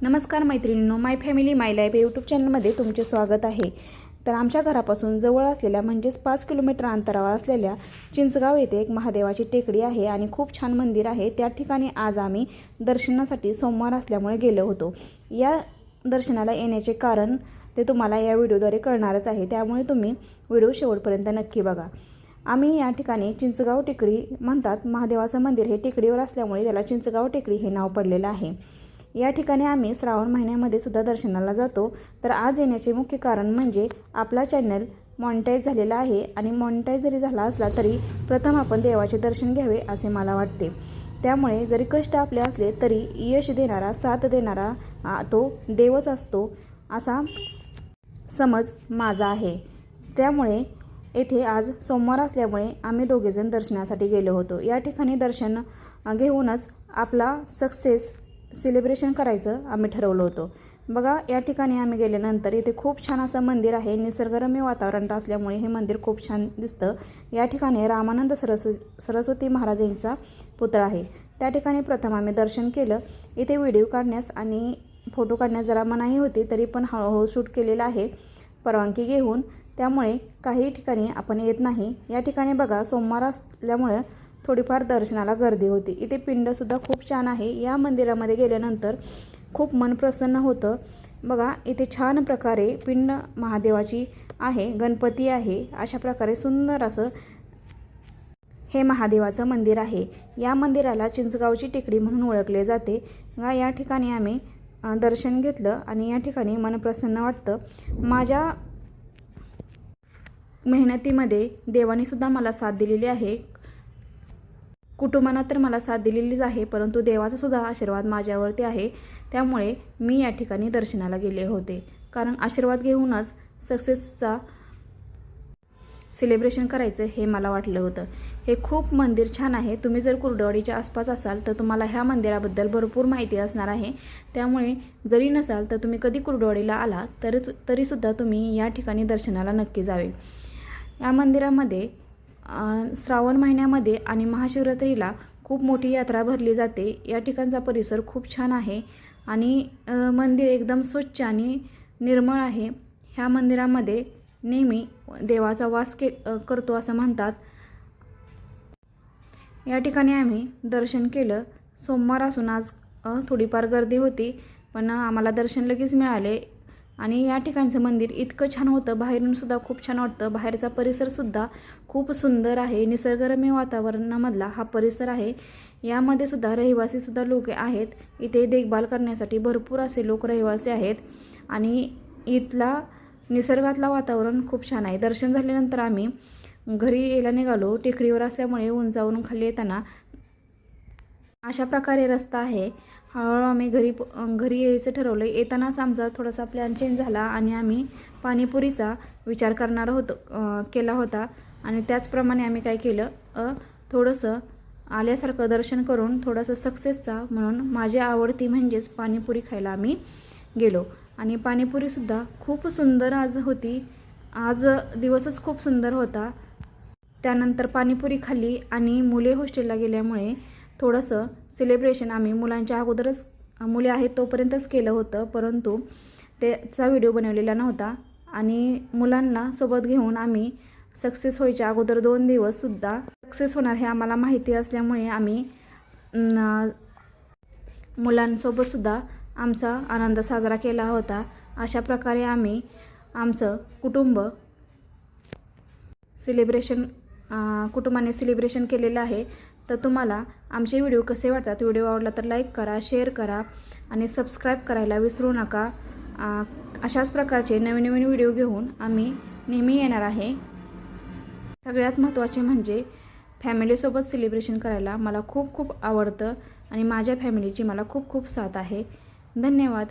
नमस्कार मैत्रिणींनो, माय फॅमिली माय life YouTube चॅनलमध्ये तुमचे स्वागत आहे। तर आमच्या घरापासून जवळ असलेल्या म्हणजेच 5 किलोमीटर अंतरावर असलेल्या चिंचगाव येथे एक महादेवाची टेकडी आहे आणि खूप छान मंदिर आहे। त्या ठिकाणी आज आम्ही दर्शनासाठी सोमवार असल्यामुळे गेलो होतो। या दर्शनाला येण्याचे कारण ते तुम्हाला या व्हिडिओद्वारे कळणारच आहे, त्यामुळे तुम्ही व्हिडिओ शेवटपर्यंत नक्की बघा। आम्ही या ठिकाणी चिंचगाव टेकडी म्हणतात, महादेवाचं मंदिर हे टेकडीवर असल्यामुळे त्याला चिंचगाव टेकडी हे नाव पडलेलं आहे। या ठिकाणी आम्ही श्रावण महिन्यामध्ये सुद्धा दर्शनाला जातो। तर आज येण्याचे मुख्य कारण म्हणजे आपला चॅनल मॉनिटाईज झालेला आहे आणि मॉनिटाईज जरी झाला असला तरी प्रथम आपण देवाचे दर्शन घ्यावे असे मला वाटते। त्यामुळे जरी कष्ट आपले असले तरी यश देणारा, साथ देणारा तो देवच असतो असा समज माझा आहे। त्यामुळे येथे आज सोमवार असल्यामुळे आम्ही दोघेजण दर्शनासाठी गेलो होतो। या ठिकाणी दर्शन घेऊनच आपला सक्सेस सेलिब्रेशन करायचं आम्ही ठरवलं होतं। बघा, या ठिकाणी आम्ही गेल्यानंतर इथे खूप छान असं मंदिर आहे। निसर्गरम्य वातावरण असल्यामुळे हे मंदिर खूप छान दिसतं। या ठिकाणी रामानंद सरस्वती महाराजांचा पुतळा आहे। त्या ठिकाणी प्रथम आम्ही दर्शन केलं। इथे व्हिडिओ काढण्यास आणि फोटो काढण्यास जरा मनाई होती, तरी पण हळूहळू शूट केलेलं आहे परवानगी घेऊन, त्यामुळे काही ठिकाणी आपण येत नाही। या ठिकाणी बघा, सोमवार असल्यामुळे थोडीफार दर्शनाला गर्दी होती। इथे पिंडसुद्धा खूप छान आहे। या मंदिरामध्ये गेल्यानंतर खूप मन प्रसन्न होतं। बघा, इथे छान प्रकारे पिंड महादेवाची आहे, गणपती आहे, अशा प्रकारे सुंदर असं हे महादेवाचं मंदिर आहे। या मंदिराला चिंचगावची टेकडी म्हणून ओळखले जाते। या ठिकाणी आम्ही दर्शन घेतलं आणि या ठिकाणी मन प्रसन्न वाटतं। माझ्या मेहनतीमध्ये देवाने सुद्धा मला साथ दिलेली आहे। कुटुंबानं तर मला साथ दिलेलीच आहे, परंतु देवाचा सुद्धा आशीर्वाद माझ्यावरती आहे। त्यामुळे मी या ठिकाणी दर्शनाला गेले होते, कारण आशीर्वाद घेऊनच सक्सेसचा सेलिब्रेशन करायचं हे मला वाटलं होतं। हे खूप मंदिर छान आहे। तुम्ही जर कुर्डवाडीच्या आसपास असाल तर तुम्हाला ह्या मंदिराबद्दल भरपूर माहिती असणार आहे। त्यामुळे जरी नसाल तर तुम्ही कधी कुर्डवाडीला आला तरीसुद्धा तुम्ही या ठिकाणी दर्शनाला नक्की जावे। या मंदिरामध्ये श्रावण महिन्यामध्ये आणि महाशिवरात्रीला खूप मोठी यात्रा भरली जाते। या ठिकाणचा परिसर खूप छान आहे आणि मंदिर एकदम स्वच्छ आणि निर्मळ आहे। ह्या मंदिरामध्ये नेहमी देवाचा वास करतो असं म्हणतात। या ठिकाणी आम्ही दर्शन केलं। सोमवार असून आज थोडीफार गर्दी होती, पण आम्हाला दर्शन लगेच मिळाले आणि या ठिकाणचं मंदिर इतकं छान होतं, बाहेरून सुद्धा खूप छान वाटतं। बाहेरचा परिसरसुद्धा खूप सुंदर आहे। निसर्गरम्य वातावरणामधला हा परिसर आहे। यामध्ये सुद्धा रहिवासीसुद्धा लोक आहेत। इथे देखभाल करण्यासाठी भरपूर असे लोक रहिवासी आहेत आणि इथला निसर्गातला वातावरण खूप छान आहे। दर्शन झाल्यानंतर आम्ही घरी यायला निघालो। टेकडीवर असल्यामुळे उंचावरून खाली येताना अशा प्रकारे रस्ता आहे। हळूहळू आम्ही घरी यायचं ठरवलं। येतानाच आमचा थोडासा प्लॅन चेंज झाला आणि आम्ही पाणीपुरीचा विचार केला होता आणि त्याचप्रमाणे आम्ही काय केलं, थोडंसं आल्यासारखं दर्शन करून थोडंसं सक्सेसचा म्हणून माझी आवडती म्हणजेच पाणीपुरी खायला आम्ही गेलो आणि पाणीपुरीसुद्धा खूप सुंदर आज होती। आज दिवसच खूप सुंदर होता। त्यानंतर पाणीपुरी खाल्ली आणि मुले हॉस्टेलला गेल्यामुळे थोडंसं सेलिब्रेशन आम्ही मुलांच्या अगोदरच, मुले आहेत तोपर्यंतच केलं होतं, परंतु त्याचा व्हिडिओ बनवलेला नव्हता आणि मुलांना सोबत घेऊन आम्ही सक्सेस व्हायच्या अगोदर 2 दिवससुद्धा सक्सेस होणार हे आम्हाला माहिती असल्यामुळे आम्ही मुलांसोबतसुद्धा आमचा आनंद साजरा केला होता। अशा प्रकारे आम्ही आमचं कुटुंबाने सेलिब्रेशन केलेलं आहे। तर तुम्हाला आमचे व्हिडिओ कसे वाटतात? व्हिडिओ आवडला तर लाईक करा, शेअर करा आणि सबस्क्राईब करायला विसरू नका। अशाच प्रकारचे नवीन नवीन व्हिडिओ घेऊन आम्ही नेहमी येणार आहे। सगळ्यात महत्त्वाचे म्हणजे फॅमिलीसोबत सेलिब्रेशन करायला मला खूप खूप आवडतं आणि माझ्या फॅमिलीची मला खूप खूप साथ आहे। धन्यवाद।